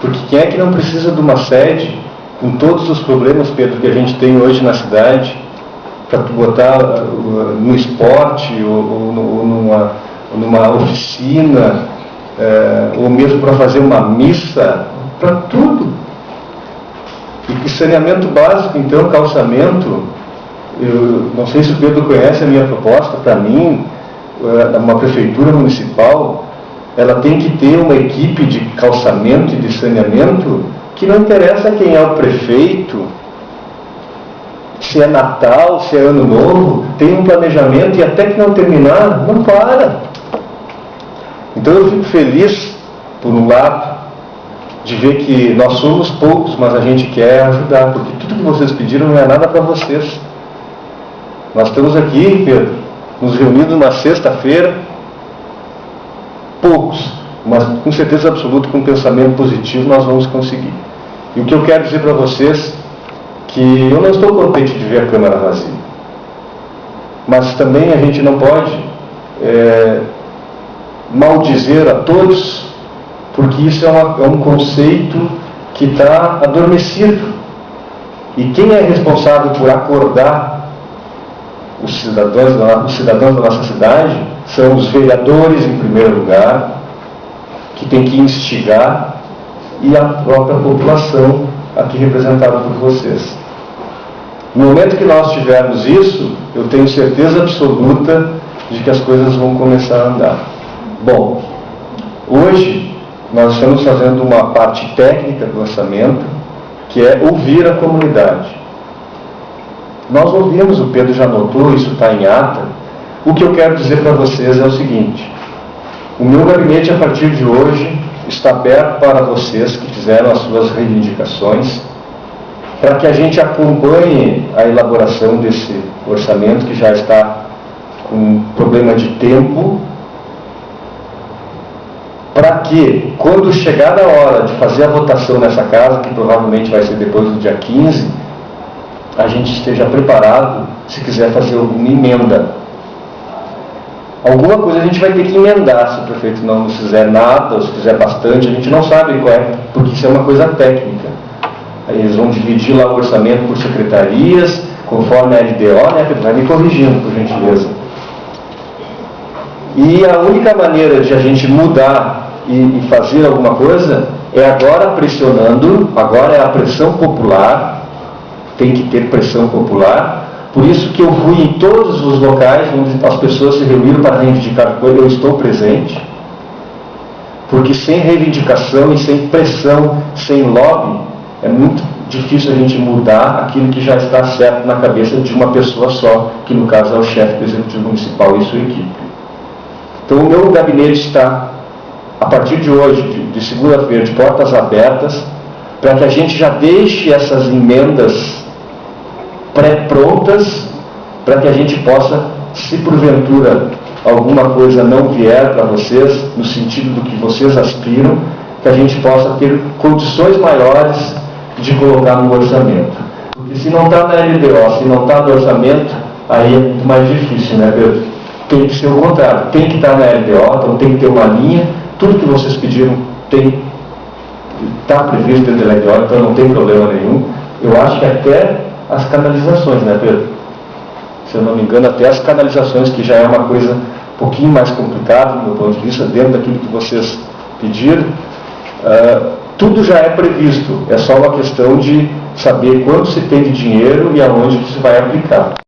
Porque quem é que não precisa de uma sede, com todos os problemas, Pedro, que a gente tem hoje na cidade, para botar no esporte, ou numa oficina, ou mesmo para fazer uma missa, para tudo. E saneamento básico, então, calçamento, eu não sei se o Pedro conhece a minha proposta. Para mim, uma prefeitura municipal, ela tem que ter uma equipe de calçamento e de saneamento que não interessa quem é o prefeito, se é Natal, se é Ano Novo, tem um planejamento e até que não terminar, não para. Então eu fico feliz, por um lado, de ver que nós somos poucos, mas a gente quer ajudar, porque tudo que vocês pediram não é nada para vocês. Nós estamos aqui, Pedro, nos reunidos na sexta-feira, poucos, mas com certeza absoluta, com um pensamento positivo, nós vamos conseguir. E o que eu quero dizer para vocês, que eu não estou contente de ver a Câmara vazia, mas também a gente não pode maldizer a todos, porque isso é um conceito que está adormecido. E quem é responsável por acordar os cidadãos da nossa cidade são os vereadores, em primeiro lugar, que tem que instigar, e a própria população aqui representada por vocês. No momento que nós tivermos isso, eu tenho certeza absoluta de que as coisas vão começar a andar. Bom, hoje nós estamos fazendo uma parte técnica do orçamento, que é ouvir a comunidade. Nós ouvimos, o Pedro já notou, isso está em ata. O que eu quero dizer para vocês é o seguinte: o meu gabinete, a partir de hoje, está aberto para vocês que fizeram as suas reivindicações, para que a gente acompanhe a elaboração desse orçamento, que já está com problema de tempo, para que, quando chegar a hora de fazer a votação nessa casa, que provavelmente vai ser depois do dia 15, a gente esteja preparado, se quiser fazer alguma emenda. Alguma coisa a gente vai ter que emendar, se o prefeito não nos fizer nada, ou se fizer bastante, a gente não sabe qual é, porque isso é uma coisa técnica. Aí eles vão dividir lá o orçamento por secretarias, conforme a LDO, né? Vai me corrigindo, por gentileza. E a única maneira de a gente mudar e fazer alguma coisa é agora pressionando, agora é a pressão popular, tem que ter pressão popular. Por isso que eu fui em todos os locais onde as pessoas se reuniram para reivindicar coisa, eu estou presente. Porque sem reivindicação e sem pressão, sem lobby, é muito difícil a gente mudar aquilo que já está certo na cabeça de uma pessoa só, que no caso é o chefe do Executivo Municipal e sua equipe. Então o meu gabinete está, a partir de hoje, de segunda-feira, de portas abertas, para que a gente já deixe essas emendas pré-prontas, para que a gente possa, se porventura alguma coisa não vier para vocês, no sentido do que vocês aspiram, que a gente possa ter condições maiores de colocar no orçamento. Porque se não está na LDO, se não está no orçamento, aí é muito mais difícil, né, Pedro? Tem que ser o contrário, tem que estar na LDO, então tem que ter uma linha, tudo que vocês pediram está previsto dentro da LDO, então não tem problema nenhum. Eu acho que até as canalizações, né, Pedro? Se eu não me engano, até as canalizações, que já é uma coisa um pouquinho mais complicada, do meu ponto de vista, dentro daquilo que vocês pediram, tudo já é previsto. É só uma questão de saber quanto se tem de dinheiro e aonde que se vai aplicar.